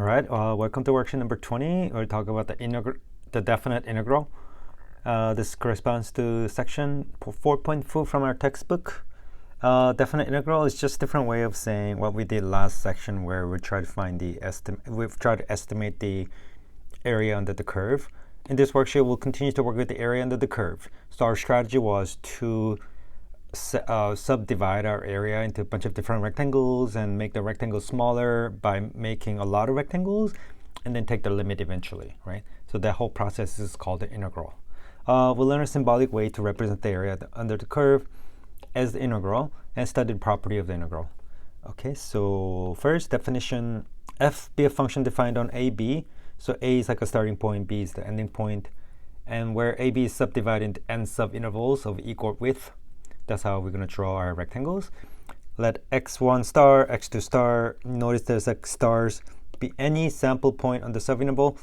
All right, welcome to worksheet number 20. We'll talk about the definite integral. This corresponds to section 4.4 from our textbook. Definite integral is just a different way of saying what we did last section, where we tried to find we've tried to estimate the area under the curve. In this worksheet, we'll continue to work with the area under the curve. So our strategy was to subdivide our area into a bunch of different rectangles and make the rectangles smaller by making a lot of rectangles, and then take the limit eventually, right? So that whole process is called the integral. We'll learn a symbolic way to represent the area under the curve as the integral and study the property of the integral. Okay, so first definition, f be a function defined on AB. So A is like a starting point, B is the ending point, and where AB is subdivided into n subintervals of equal width. That's how we're going to draw our rectangles. Let x1 star, x2 star, notice there's like stars, be any sample point on the subinterval.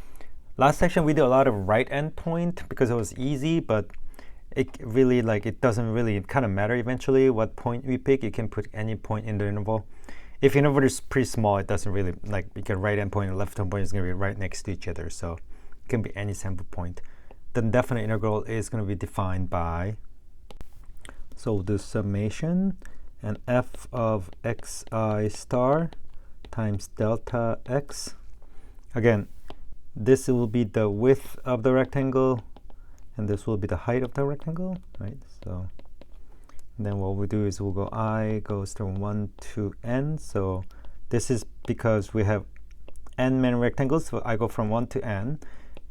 Last section we did a lot of right end point because it was easy, but it really it doesn't really kind of matter eventually what point we pick. You can put any point in the interval. If your interval is pretty small, it doesn't really, you get right end point and left end point is going to be right next to each other. So it can be any sample point. The definite integral is going to be defined by, so the summation and f of xi star times delta x. Again, this will be the width of the rectangle, and this will be the height of the rectangle, right? So then what we do is we'll go I goes from 1 to n. So this is because we have n many rectangles, so I go from 1 to n.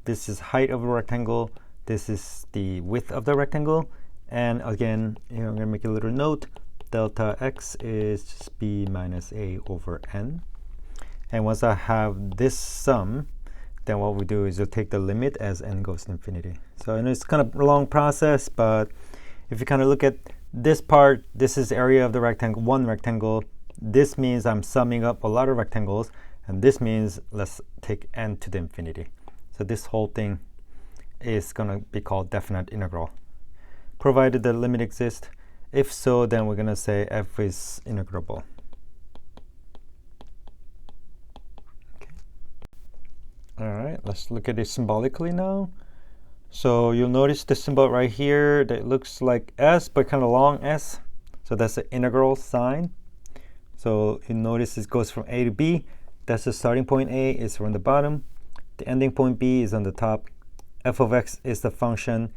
This is height of a rectangle. This is the width of the rectangle. And again, I'm going to make a little note. Delta x is just b minus a over n. And once I have this sum, then what we do is we'll take the limit as n goes to infinity. So I know it's kind of a long process, but if you kind of look at this part, this is area of the rectangle, one rectangle. This means I'm summing up a lot of rectangles, and this means let's take n to the infinity. So this whole thing is going to be called definite integral, provided the limit exists. If so, then we're going to say f is integrable. Okay. All right, let's look at it symbolically now. So you'll notice the symbol right here that looks like S, but kind of long S. So that's the integral sign. So you notice it goes from A to B. That's the starting point A is from the bottom. The ending point B is on the top. F of x is the function.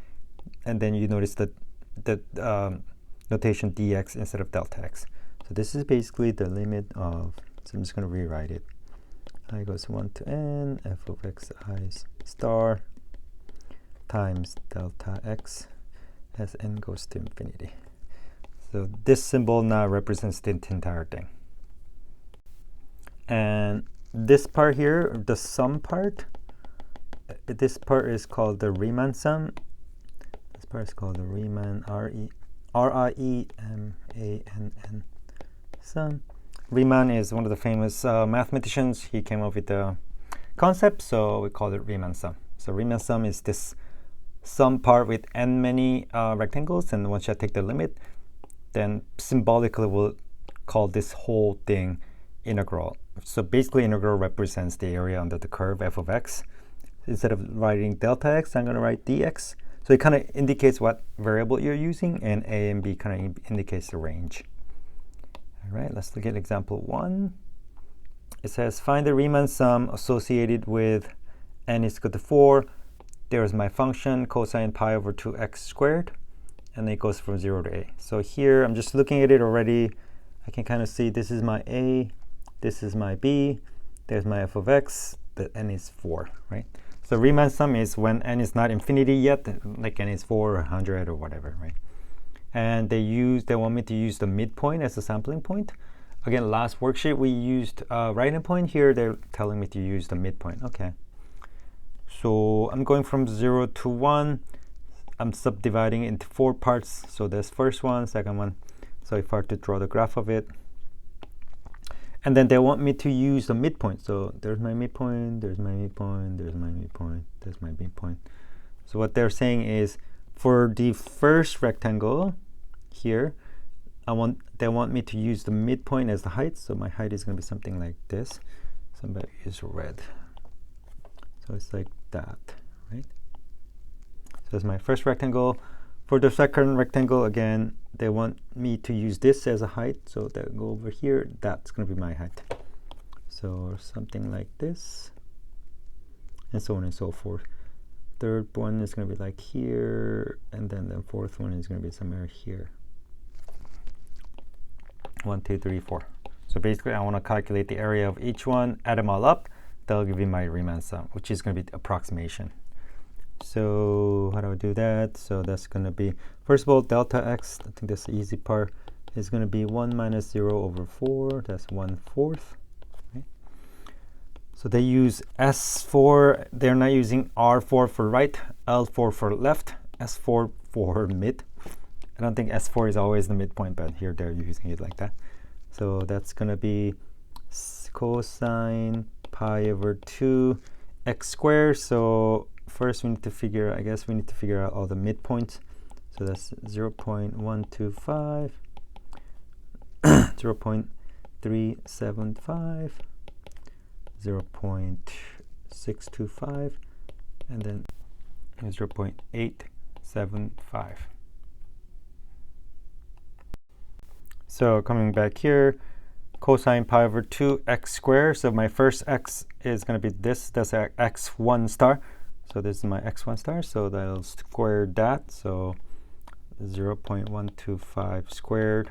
And then you notice that the notation dx instead of delta x. So this is basically the limit of, so I'm just going to rewrite it. I goes 1 to n, f of x I star times delta x as n goes to infinity. So this symbol now represents the entire thing. And this part here, the sum part, this part is called the Riemann sum. This part is called the Riemann, R-I-E-M-A-N-N sum. Riemann is one of the famous mathematicians. He came up with the concept, so we call it Riemann sum. So Riemann sum is this sum part with n many rectangles, and once you take the limit, then symbolically we'll call this whole thing integral. So basically integral represents the area under the curve f of x. Instead of writing delta x, I'm going to write dx. So it kind of indicates what variable you're using, and a and b kind of indicates the range. All right, let's look at example 1. It says find the Riemann sum associated with n is equal to 4. There's my function cosine pi over 2x squared, and it goes from 0 to a. So here I'm just looking at it already. I can kind of see this is my a, this is my b, there's my f of x, the n is 4, right? So Riemann sum is when n is not infinity yet, like n is 4 or 100 or whatever, right? And they want me to use the midpoint as a sampling point. Again, last worksheet we used right end point. Here they're telling me to use the midpoint. Okay. So I'm going from 0 to 1. I'm subdividing into 4 parts. So there's first one, second one. So if I were to draw the graph of it. And then they want me to use the midpoint. So there's my midpoint, there's my midpoint, there's my midpoint, there's my midpoint. So what they're saying is for the first rectangle here, they want me to use the midpoint as the height. So my height is going to be something like this. Somebody use red. So it's like that, right? So that's my first rectangle. For the second rectangle, again, they want me to use this as a height. So that go over here. That's going to be my height. So something like this, and so on and so forth. Third one is going to be like here, and then the fourth one is going to be somewhere here. 1, 2, 3, 4. So basically, I want to calculate the area of each one, add them all up. That'll give you my Riemann sum, which is going to be the approximation. So how do I do that? So that's going to be, first of all, delta x, I think that's the easy part, is going to be 1 minus 0 over 4. That's 1/4. Okay. So they use S4. They're not using R4 for right, L4 for left, S4 for mid. I don't think S4 is always the midpoint, but here they're using it like that. So that's going to be cosine pi over 2 x squared. So first we need to figure, I guess we need to figure out all the midpoints. So that's 0.125, 0.375, 0.625, and then 0.875. So coming back here, cosine pi over 2 x squared. So my first x is going to be this. That's x1 star. So this is my x1 star. So that'll square that. So 0.125 squared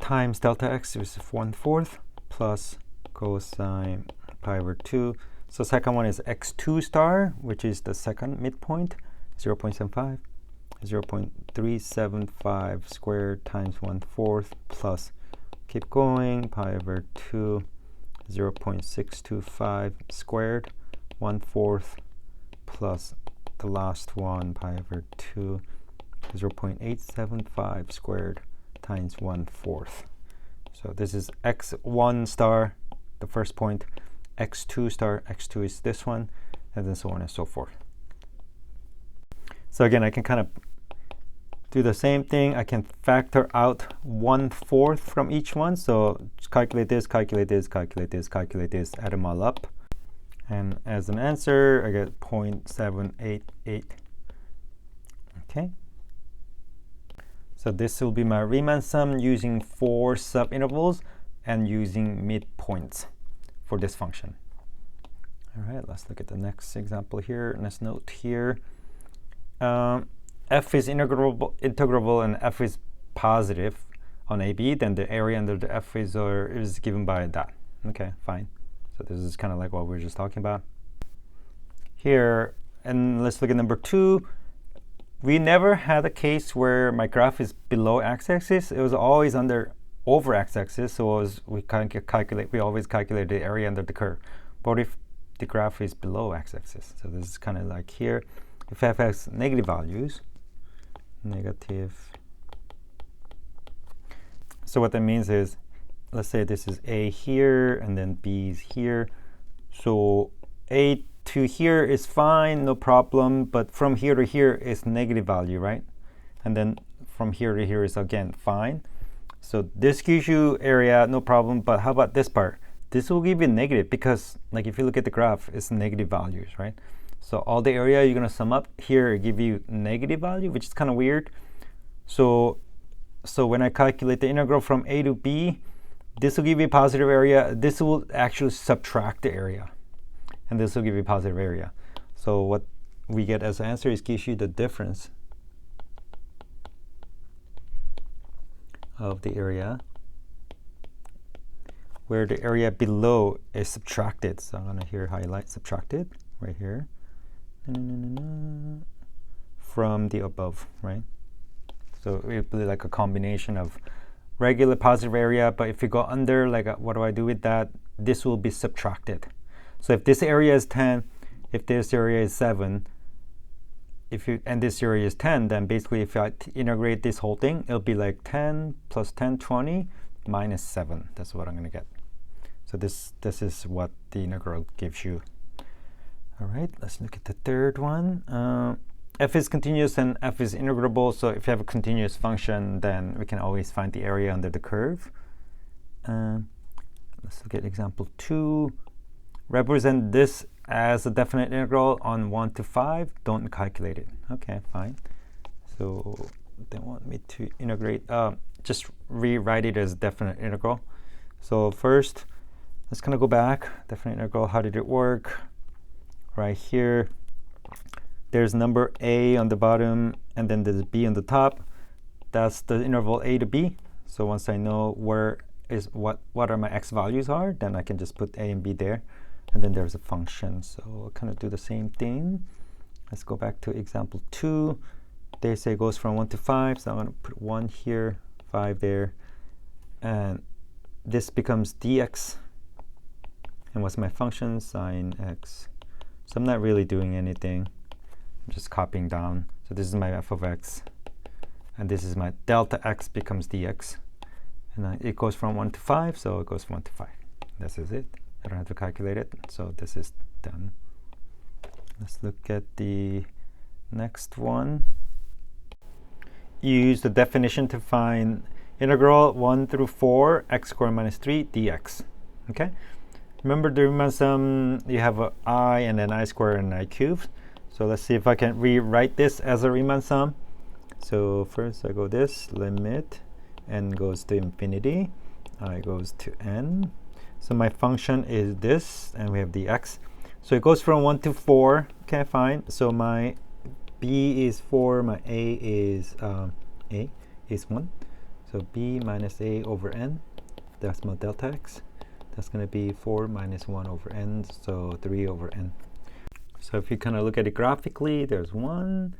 times delta x is 1/4 plus cosine pi over 2. So second one is x2 star, which is the second midpoint, 0.75. 0.375 squared times 1/4 plus, keep going, pi over 2, 0.625 squared, 1/4 plus the last one, pi over 2, 0.875 squared times 1/4. So this is x1 star, the first point, x2 star, x2 is this one, and then so on and so forth. So again, I can kind of do the same thing. I can factor out 1/4 from each one. So just calculate this, calculate this, calculate this, calculate this, add them all up. And as an answer, I get 0.788. Okay. So this will be my Riemann sum using 4 subintervals and using midpoints for this function. All right, let's look at the next example here. Let's note here. F is integrable and F is positive on AB, then the area under the F is given by that. Okay, fine. So this is kind of like what we were just talking about. Here, and let's look at number 2. We never had a case where my graph is below x-axis. It was always over x-axis, so we always calculate the area under the curve. But if the graph is below x-axis, so this is kind of like here, if f has negative values, negative. So what that means is, let's say this is A here, and then B is here. So A to here is fine, no problem, but from here to here is negative value, right? And then from here to here is again fine. So this gives you area, no problem, but how about this part? This will give you negative because, like, if you look at the graph, it's negative values, right? So all the area you're gonna sum up here give you negative value, which is kind of weird. So when I calculate the integral from A to B, this will give you positive area. This will actually subtract the area, and this will give you positive area. So what we get as an answer is gives you the difference of the area where the area below is subtracted. So I'm gonna here highlight subtracted right here. From the above, right? So it would be like a combination of regular positive area, but if you go under, like what do I do with that? This will be subtracted. So if this area is 10, if this area is 7, and this area is 10, then basically if I integrate this whole thing, it'll be like 10 plus 10, 20 minus 7. That's what I'm gonna get. So this is what the integral gives you. All right, let's look at the third one. F is continuous and F is integrable. So if you have a continuous function, then we can always find the area under the curve. let's look at example 2. Represent this as a definite integral on 1 to 5. Don't calculate it. Okay, fine. So they want me to integrate, just rewrite it as definite integral. So first, let's kind of go back. Definite integral, how did it work? Right here, there's number a on the bottom, and then there's b on the top. That's the interval a to b. So once I know where is what are my x values are, then I can just put a and b there. And then there's a function. So I'll kind of do the same thing. Let's go back to example 2. They say it goes from 1 to 5. So I'm going to put 1 here, 5 there. And this becomes dx. And what's my function? Sine x. So I'm not really doing anything. I'm just copying down. So this is my f of x. And this is my delta x becomes dx. And it goes from 1 to 5. So it goes from 1 to 5. This is it. I don't have to calculate it. So this is done. Let's look at the next one. You use the definition to find integral 1 through 4 x squared minus 3 dx. Okay? Remember the Riemann sum, you have a I and then I squared and I cubed. So let's see if I can rewrite this as a Riemann sum. So first I go this, limit n goes to infinity, I goes to n. So my function is this, and we have dx. So it goes from 1 to 4. Okay, fine. So my b is 4, my a is 1. So b minus a over n, that's my delta x. That's going to be 4 minus 1 over n, so 3 over n. So if you kind of look at it graphically, there's 1,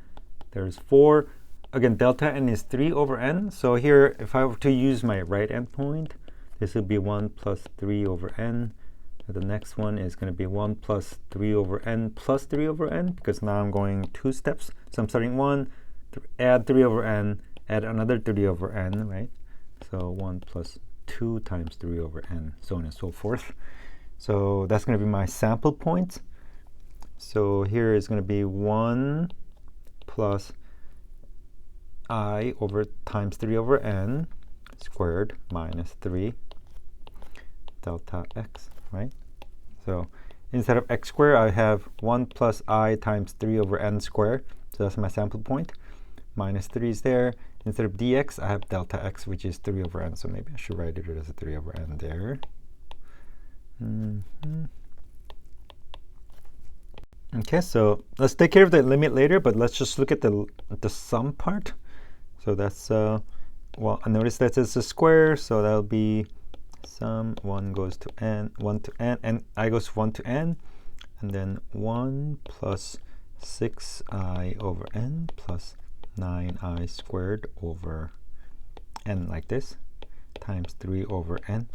there's 4. Again, delta n is 3 over n. So here, if I were to use my right endpoint, this would be 1 plus 3 over n. And the next one is going to be 1 plus 3 over n plus 3 over n, because now I'm going 2 steps. So I'm starting 1, add 3 over n, add another 3 over n, right? So 1 plus 2 times 3 over n, so on and so forth. So that's going to be my sample point. So here is going to be 1 plus I over times 3 over n squared minus 3 delta x, right? So instead of x squared, I have 1 plus I times 3 over n squared. So that's my sample point. Minus 3 is there. Instead of dx, I have delta x, which is 3 over n. So maybe I should write it as a 3 over n there. Okay, so let's take care of the limit later, but let's just look at the sum part. So that's, well, I notice that it's a square, so that'll be sum 1 goes to n, 1 to n, and I goes 1 to n, and then 1 plus 6i over n plus 9i squared over n like this, times 3 over n.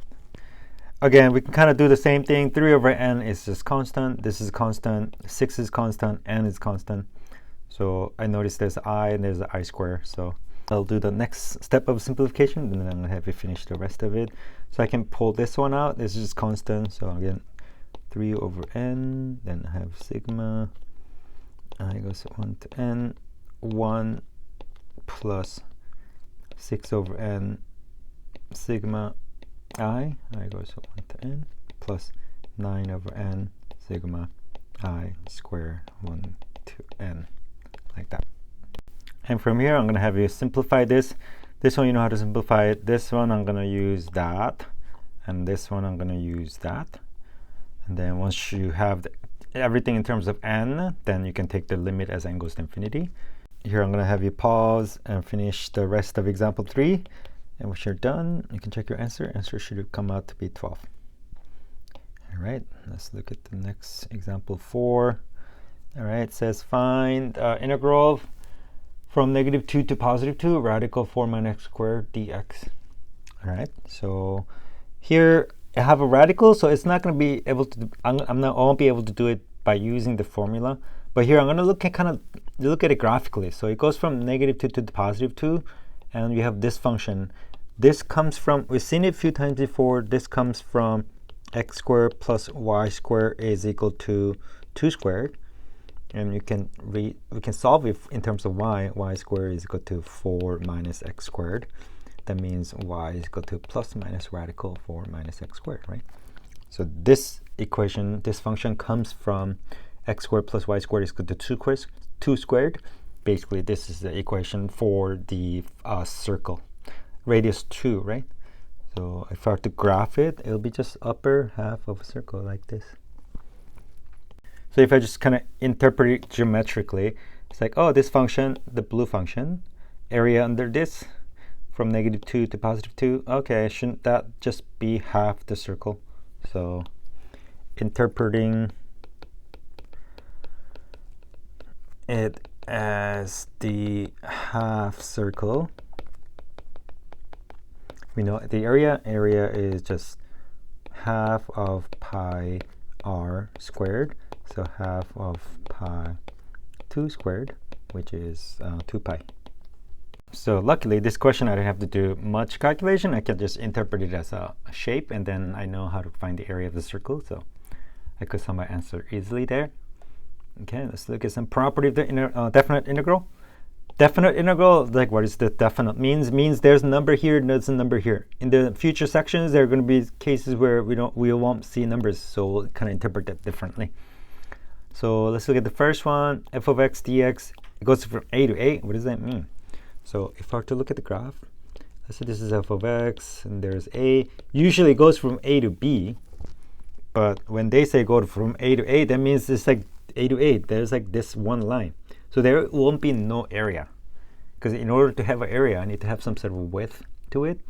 Again, we can kind of do the same thing. 3 over n is just constant. This is constant. 6 is constant. N is constant. So I notice there's I and there's an I square. So I'll do the next step of simplification, and then I'm going to have you finish the rest of it. So I can pull this one out. This is just constant. So again, 3 over n. Then I have sigma. I goes 1 to n. 1 plus 6 over n sigma I goes 1 to n plus 9 over n sigma I square 1 to n, like that. And from here, I'm going to have you simplify this. This one, you know how to simplify it. This one, I'm going to use that. And this one, I'm going to use that. And then once you have everything in terms of n, then you can take the limit as n goes to infinity. Here, I'm going to have you pause and finish the rest of example 3. And once you're done, you can check your answer. Answer should come out to be 12. All right, let's look at the next example 4. All right, it says find integral from -2 to +2, radical 4 minus x squared dx. All right, so here I have a radical, so it's not going to be able to, I won't be able to do it by using the formula. But here I'm going to look at it graphically. So it goes from -2 to +2, and you have this function. This comes from, we've seen it a few times before, this comes from x squared plus y squared is equal to 2 squared. And we can solve it in terms of y. Y squared is equal to 4 minus x squared. that means y is equal to plus minus radical 4 minus x squared, right? So this equation, this function comes from x squared plus y squared is equal to 2 squared. Basically, this is the equation for the circle, radius 2, right? So if I were to graph it, it'll be just upper half of a circle like this. So if I just kind of interpret it geometrically, it's like, oh, this function, the blue function, area under this from -2 to +2. Okay, shouldn't that just be half the circle? So interpreting it as the half circle, we know the area is just half of pi r squared, so half of pi 2 squared, which is 2 pi. So luckily, this question I don't have to do much calculation. I can just interpret it as a shape, and then I know how to find the area of the circle, so I could sum my answer easily there. Okay, let's look at some property of the definite integral. Definite integral, like what is the definite means? Means there's a number here and there's a number here. In the future sections, there are going to be cases where we won't see numbers, so we'll kind of interpret that differently. So let's look at the first one, f of x dx. It goes from a to a. What does that mean? So if I were to look at the graph, let's say this is f of x and there's a. Usually it goes from a to b, but when they say go from a to a, that means it's like a to a. There's like this one line. So there won't be no area, because in order to have an area, I need to have some sort of width to it.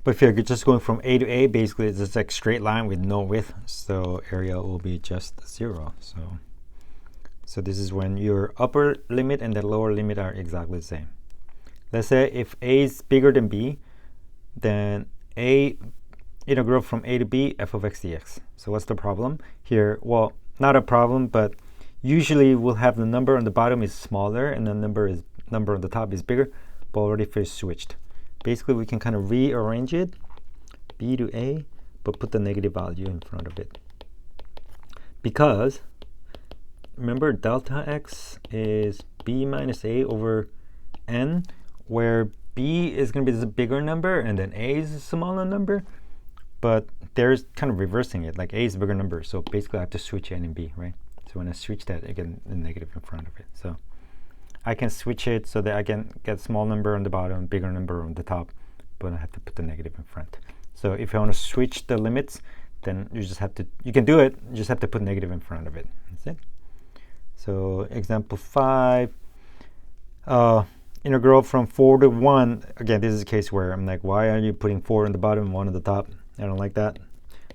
But if you're just going from a to a, basically it's just like straight line with no width, so area will be just 0. So this is when your upper limit and the lower limit are exactly the same. Let's say if a is bigger than b, then a integral from a to b f of x dx. So what's the problem here? Well, not a problem, but usually we'll have the number on the bottom is smaller and the number on the top is bigger, but already if it's switched. Basically, we can kind of rearrange it, b to a, but put the negative value in front of it. Because remember, delta x is b minus a over n, where b is going to be the bigger number and then a is a smaller number. But there's kind of reversing it, like a is a bigger number, so basically I have to switch n and b, right? So when I switch that, I get a negative in front of it. So I can switch it so that I can get small number on the bottom, bigger number on the top, but I have to put the negative in front. So if you want to switch the limits, then you just have to, you can do it, you just have to put negative in front of it. That's it. So example 5, integral from 4 to 1. Again, this is a case where I'm like, why are you putting 4 on the bottom and 1 on the top? I don't like that.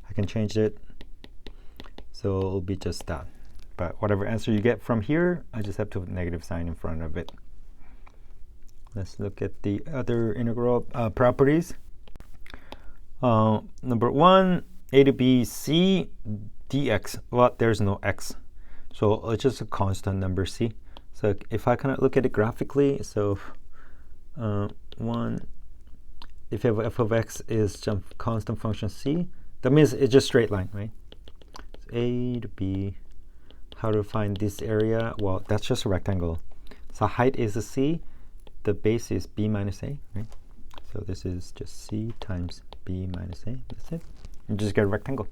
I can change it. So it'll be just that. But whatever answer you get from here, I just have to put a negative sign in front of it. Let's look at the other integral properties. Number 1, a to b c dx. Well, there's no x. So it's just a constant number c. So if I kind of look at it graphically, so 1, if you have f of x is some constant function c, that means it's just straight line, right? So a to b. How to find this area? Well, that's just a rectangle. So height is a c, the base is b minus a, right? So this is just c times b minus a. That's it. You just get a rectangle.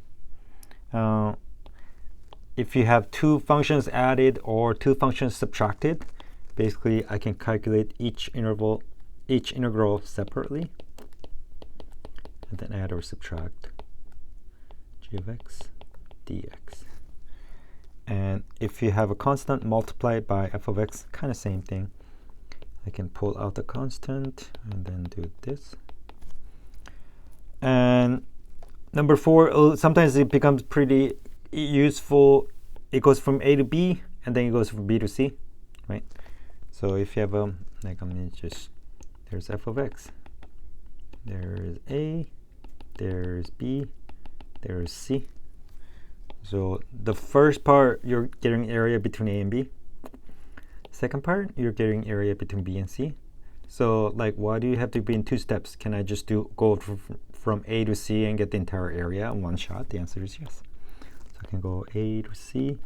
If you have two functions added or two functions subtracted, basically I can calculate each integral separately, and then add or subtract g of x dx. And if you have a constant multiplied by f of x, kind of same thing. I can pull out the constant and then do this. And number 4, sometimes it becomes pretty useful. It goes from a to b, and then it goes from b to c, right? So if you have like I'm gonna just, there's f of x, there's a, there's b, there's c. So the first part, you're getting area between a and b. Second part, you're getting area between b and c. So like, why do you have to be in 2 steps? Can I just go from a to c and get the entire area in one shot? The answer is yes. So I can go a to c,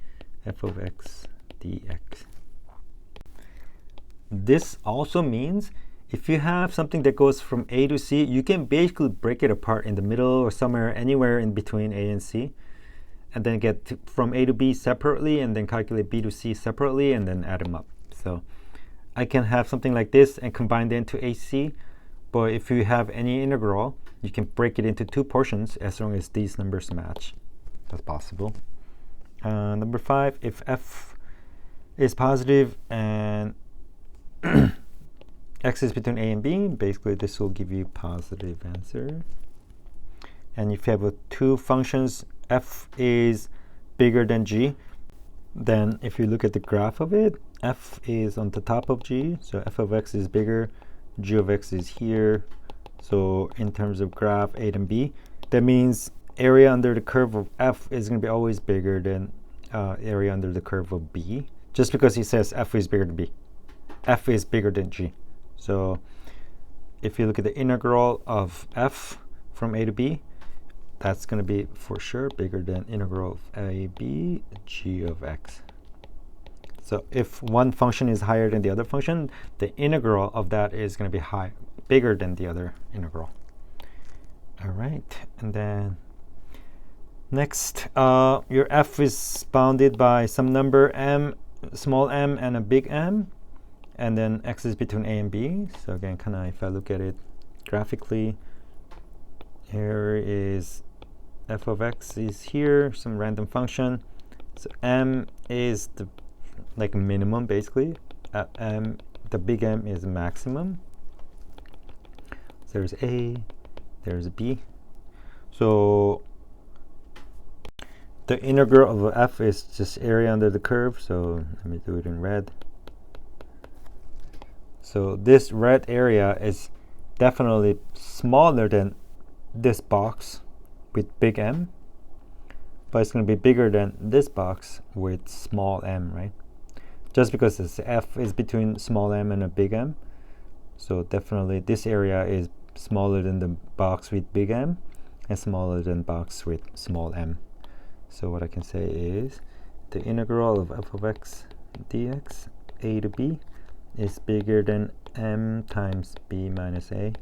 f of x dx. This also means if you have something that goes from A to C, you can basically break it apart in the middle or somewhere, anywhere in between A and C, and then get from A to B separately, and then calculate B to C separately, and then add them up. So I can have something like this and combine them into AC, but if you have any integral, you can break it into two portions as long as these numbers match. That's possible. Number 5, if f is positive and x is between a and b, basically this will give you positive answer. And if you have two functions, f is bigger than g, then if you look at the graph of it, f is on the top of g, so f of x is bigger, g of x is here. So in terms of graph a and b, that means area under the curve of f is going to be always bigger than area under the curve of b, just because he says f is bigger than b. F is bigger than g. So if you look at the integral of f from a to b, that's going to be for sure bigger than integral of a, b, g of x. So if one function is higher than the other function, the integral of that is going to be bigger than the other integral. All right, and then next, your f is bounded by some number m, small m, and a big M, and then x is between a and b. So again, kind of if I look at it graphically, here is f of x is here, some random function. So m is the like minimum basically. M, the big M is maximum. So there's a, there's b. So the integral of f is just area under the curve. So let me do it in red. So this red area is definitely smaller than this box with big M, but it's going to be bigger than this box with small m, right? Just because this f is between small m and a big M. So definitely this area is smaller than the box with big M and smaller than box with small m. So what I can say is the integral of f of x dx, a to b, is bigger than m times b minus a.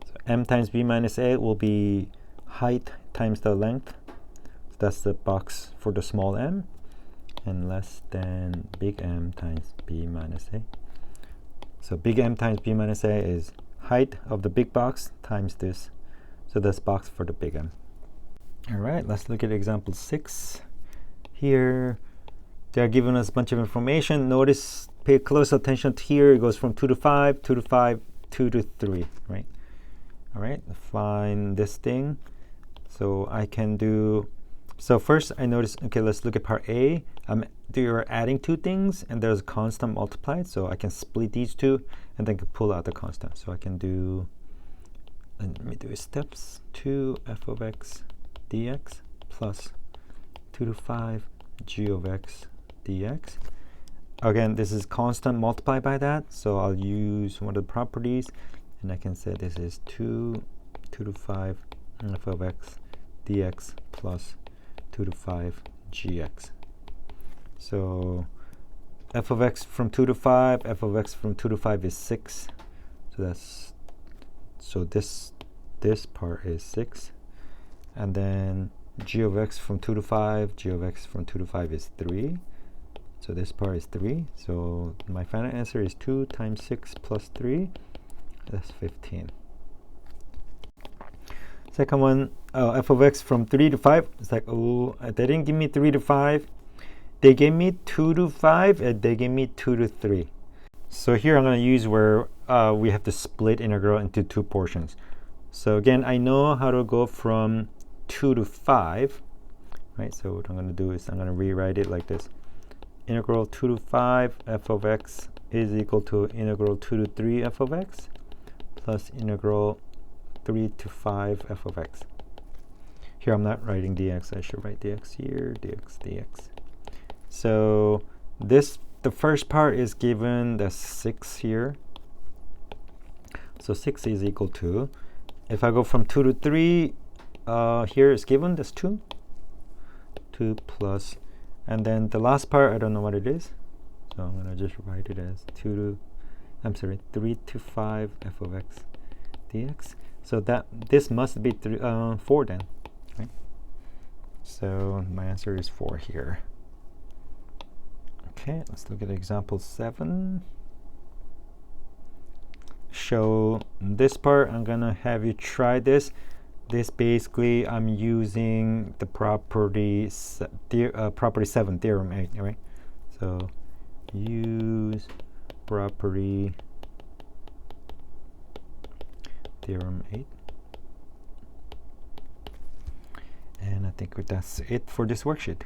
So m times b minus a will be height times the length. So that's the box for the small m, and less than big M times b minus a. So big M times b minus a is height of the big box times this. So that's box for the big M. All right, let's look at example 6. Here, they're giving us a bunch of information. Notice, pay close attention to here. It goes from 2 to 5, 2 to 5, 2 to 3, right? All right, find this thing. So I can do, so first I notice, okay, let's look at part A. You're adding two things, and there's a constant multiplied. So I can split these two, and then pull out the constant. So I can do, let me do steps, 2 f of x dx plus 2 to 5 g of x dx. Again, this is constant multiplied by that, so I'll use one of the properties, and I can say this is 2 to 5 f of x dx plus 2 to 5 gx. So f of x from 2 to 5, f of x from 2 to 5 is 6. So that's, so this part is 6. And then g of x from 2 to 5, g of x from 2 to 5 is 3. So this part is 3. So my final answer is 2 times 6 plus 3. That's 15. Second one, f of x from 3 to 5. It's like, oh, they didn't give me 3 to 5. They gave me 2 to 5, and they gave me 2 to 3. So here I'm going to use where we have to split integral into two portions. So again, I know how to go from 2 to 5, right? So what I'm going to do is I'm going to rewrite it like this. Integral 2 to 5 f of x is equal to integral 2 to 3 f of x plus integral 3 to 5 f of x. Here I'm not writing dx. I should write dx here, dx. So this, the first part is given, the 6 here. So 6 is equal to, if I go from 2 to 3, here is given, that's 2. 2 plus, and then the last part, I don't know what it is. So I'm going to just write it as 2 to I'm sorry, 3 to 5 f of x dx. So that this must be 4 then, right? So my answer is 4 here. Okay, let's look at example 7. Show this part. I'm gonna have you try this. This basically, I'm using the property 7, theorem 8, right? So use property theorem 8. And I think that's it for this worksheet.